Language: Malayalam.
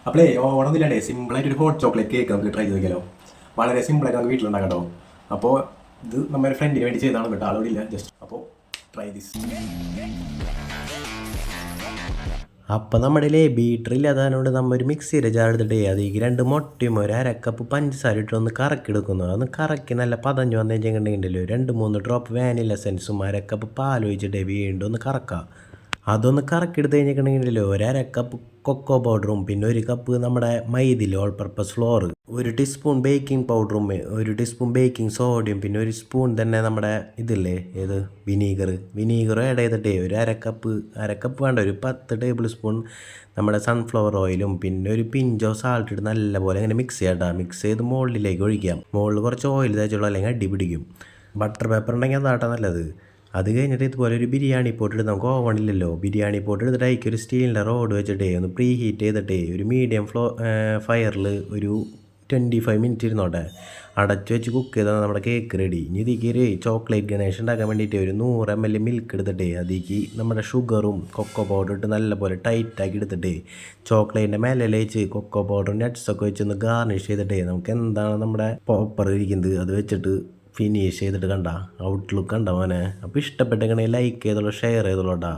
അപ്പോഴേ ഓണമൊന്നുമില്ലാണ്ടേ സിമ്പിളായിട്ട് ഒരു ഹോട്ട് ചോക്ലേറ്റ് കേക്ക് നമുക്ക് ട്രൈ ചെയ്ത് നോക്കിയാലോ. വളരെ സിമ്പിളായിട്ട് നമുക്ക് വീട്ടിലുണ്ടാക്കാം കേട്ടോ. അപ്പോൾ ഇത് നമ്മുടെ ഫ്രണ്ടിന് വേണ്ടി ചെയ്താണ് കേട്ടോ, ആളോട് ഇല്ല ജസ്റ്റ്. അപ്പോൾ ട്രൈ ദിസ്. അപ്പം നമ്മുടെ ബീറ്ററിൽ അതായതുകൊണ്ട് നമ്മൾ ഒരു മിക്സിയുടെ ജാർ എടുത്തിട്ട് അതിലേക്ക് 2 മുട്ടയും ഒരു അരക്കപ്പ് പഞ്ചസാര ഇട്ട് ഒന്ന് കറക്കി എടുക്കുന്നു. അതൊന്ന് കറക്കി നല്ല പതഞ്ഞ് വന്നു കഴിഞ്ഞിട്ടുണ്ടെങ്കിലോ 2-3 ഡ്രോപ്പ് വാനില എസൻസും അരക്കപ്പ് പാൽ ഒഴിച്ചിട്ട് വീണ്ടും ഒന്ന് കറക്കാം. അതൊന്ന് കറക്കിയെടുത്ത് കഴിഞ്ഞിട്ടുണ്ടെങ്കിലോ ഒരു അരക്കപ്പ് കൊക്കോ പൗഡറും പിന്നെ 1 കപ്പ് നമ്മുടെ മൈദയിൽ all purpose flour, 1 teaspoon baking പൗഡറും 1 ടീസ്പൂൺ ബേക്കിംഗ് സോഡയും പിന്നെ 1 സ്പൂൺ തന്നെ നമ്മുടെ ഇതില്ലേ ഏത് വിനീഗർ ആഡ് ചെയ്തിട്ടേ ഒരു അരക്കപ്പ് വേണ്ട ഒരു 10 ടേബിൾ സ്പൂൺ നമ്മുടെ സൺഫ്ലവർ ഓയിലും പിന്നെ ഒരു പിഞ്ചോ സാൾട്ട് ഇട്ട് നല്ലപോലെ അങ്ങനെ മിക്സ് ചെയ്യാം. മിക്സ് ചെയ്ത് മുകളിലേക്ക് ഒഴിക്കാം. മുകളിൽ കുറച്ച് ഓയിൽ തേച്ചുള്ളൂ, അല്ലെങ്കിൽ അടി പിടിക്കും. ബട്ടർ പേപ്പർ ഉണ്ടെങ്കിൽ അതാട്ടാ നല്ലത്. അത് കഴിഞ്ഞിട്ട് ഇതുപോലെ ഒരു ബിരിയാണി പോട്ട് എടുത്ത്, നമുക്ക് ഓവണില്ലല്ലോ, ബിരിയാണി പോട്ട് എടുത്തിട്ട് അതിലേക്ക് ഒരു സ്റ്റീലിൻ്റെ റോഡ് വെച്ചിട്ടേ ഒന്ന് പ്രീ ഹീറ്റ് ചെയ്തിട്ടേ ഒരു മീഡിയം ഫയറിൽ ഒരു 25 മിനിറ്റ് ഇരുന്നോട്ടെ. അടച്ച് വെച്ച് കുക്ക് ചെയ്താൽ നമ്മുടെ കേക്ക് റെഡി. ഇനി ഇതിലേക്ക് ഒരു ചോക്ലേറ്റ് ഗണേഷ് ഉണ്ടാക്കാൻ വേണ്ടിയിട്ട് ഒരു 100 ml മിൽക്ക് എടുത്തിട്ടേ അതിലേക്ക് നമ്മുടെ ഷുഗറും കൊക്കോ പൗഡർ ഇട്ട് നല്ലപോലെ ടൈറ്റാക്കി എടുത്തിട്ടേ ചോക്ലേറ്റിൻ്റെ മേലെ വെച്ച് കൊക്കോ പൗഡർ നട്ട്സൊക്കെ വെച്ചൊന്ന് ഗാർണിഷ് ചെയ്തിട്ടേ നമുക്ക് എന്താണ് നമ്മുടെ പോപ്പർ ഇരിക്കുന്നത് അത് വെച്ചിട്ട് ഫിനിഷ് ചെയ്തിട്ട് കണ്ട ഔട്ട്ലുക്ക് കണ്ട മോനെ. അപ്പോൾ ഇഷ്ടപ്പെട്ടെങ്കിൽ ലൈക്ക് ചെയ്തോളൂ, ഷെയർ ചെയ്തോളൂട്ടാ.